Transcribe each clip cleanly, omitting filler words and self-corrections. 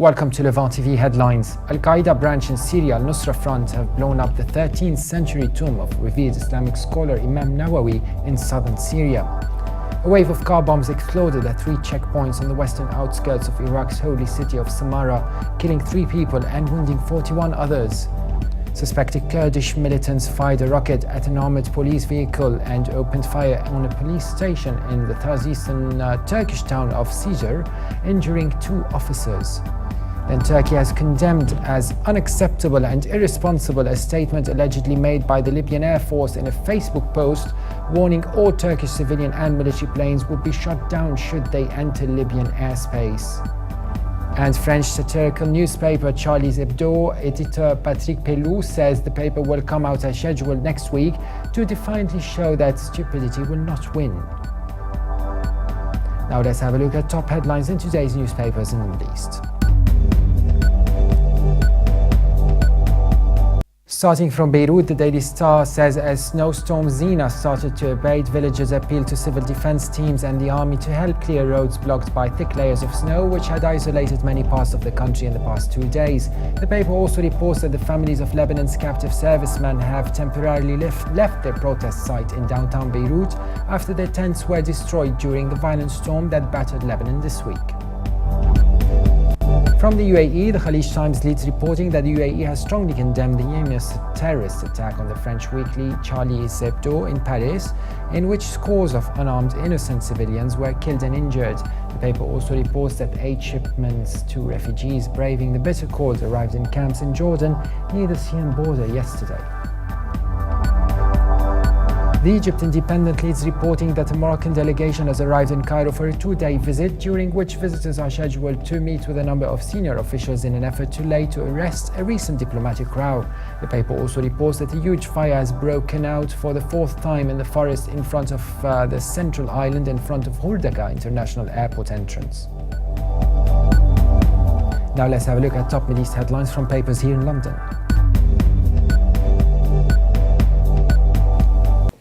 Welcome to Levant TV Headlines. Al-Qaeda branch in Syria, al-Nusra front, have blown up the 13th century tomb of revered Islamic scholar Imam Nawawi in southern Syria. A wave of car bombs exploded at 3 checkpoints on the western outskirts of Iraq's holy city of Samarra, killing 3 people and wounding 41 others. Suspected Kurdish militants fired a rocket at an armored police vehicle and opened fire on a police station in the southeastern Turkish town of Syria, injuring 2 officers. Then Turkey has condemned as unacceptable and irresponsible a statement allegedly made by the Libyan Air Force in a Facebook post, warning all Turkish civilian and military planes would be shot down should they enter Libyan airspace. And French satirical newspaper Charlie Hebdo editor Patrick Pelloux says the paper will come out as scheduled next week to defiantly show that stupidity will not win. Now let's have a look at top headlines in today's newspapers in the Middle East. Starting from Beirut, the Daily Star says as snowstorm Zina started to abate, villagers appealed to civil defense teams and the army to help clear roads blocked by thick layers of snow which had isolated many parts of the country in the past 2 days. The paper also reports that the families of Lebanon's captive servicemen have temporarily left their protest site in downtown Beirut after their tents were destroyed during the violent storm that battered Lebanon this week. From the UAE, the Khaleej Times leads reporting that the UAE has strongly condemned the heinous terrorist attack on the French weekly Charlie Hebdo in Paris, in which scores of unarmed innocent civilians were killed and injured. The paper also reports that 8 shipments to refugees braving the bitter cold arrived in camps in Jordan near the Syrian border yesterday. The Egypt Independent leads reporting that a Moroccan delegation has arrived in Cairo for a 2-day visit, during which visitors are scheduled to meet with a number of senior officials in an effort to lay to arrest a recent diplomatic row. The paper also reports that a huge fire has broken out for the 4th time in the forest in front of the central island in front of Hurghada International Airport entrance. Now let's have a look at top MidEast headlines from papers here in London.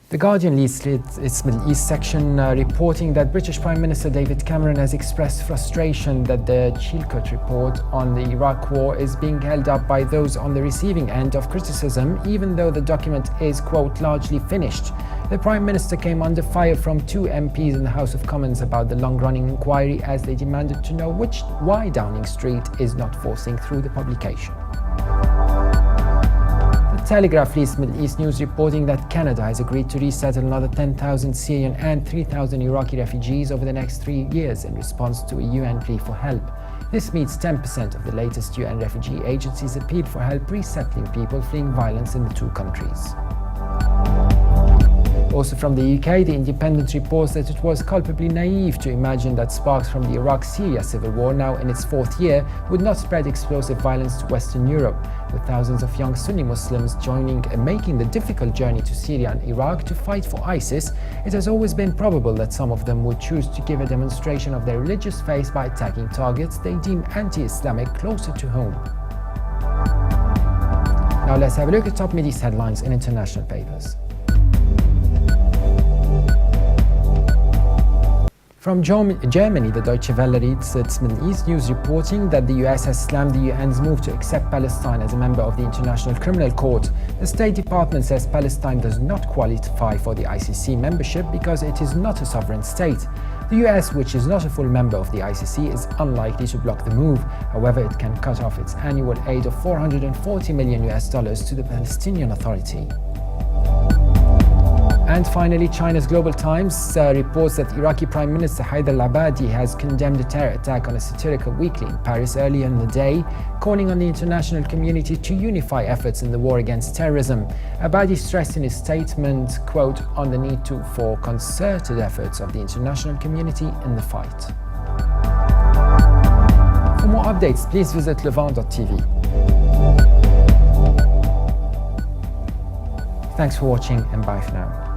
The Guardian leads its Middle East section reporting that British Prime Minister David Cameron has expressed frustration that the Chilcot report on the Iraq war is being held up by those on the receiving end of criticism, even though the document is, quote, largely finished. The Prime Minister came under fire from 2 MPs in the House of Commons about the long-running inquiry as they demanded to know why Downing Street is not forcing through the publication. Telegraph leads Middle East news reporting that Canada has agreed to resettle another 10,000 Syrian and 3,000 Iraqi refugees over the next 3 years in response to a UN plea for help. This meets 10% of the latest UN refugee agency's appeal for help resettling people fleeing violence in the 2 countries. Also from the UK, the Independent reports that it was culpably naive to imagine that sparks from the Iraq-Syria civil war, now in its 4th year, would not spread explosive violence to Western Europe, with thousands of young Sunni Muslims joining and making the difficult journey to Syria and Iraq to fight for ISIS. It has always been probable that some of them would choose to give a demonstration of their religious faith by attacking targets they deem anti-Islamic closer to home. Now let's have a look at top MidEast headlines in international papers. From Germany, the Deutsche Welle reads its Middle East news reporting that the US has slammed the UN's move to accept Palestine as a member of the International Criminal Court. The State Department says Palestine does not qualify for the ICC membership because it is not a sovereign state. The US, which is not a full member of the ICC, is unlikely to block the move. However, it can cut off its annual aid of $440 million to the Palestinian Authority. And finally, China's Global Times reports that Iraqi Prime Minister Haider al-Abadi has condemned a terror attack on a satirical weekly in Paris earlier in the day, calling on the international community to unify efforts in the war against terrorism. Abadi stressed in his statement, quote, on the need for concerted efforts of the international community in the fight. For more updates, please visit levant.tv. Thanks for watching and bye for now.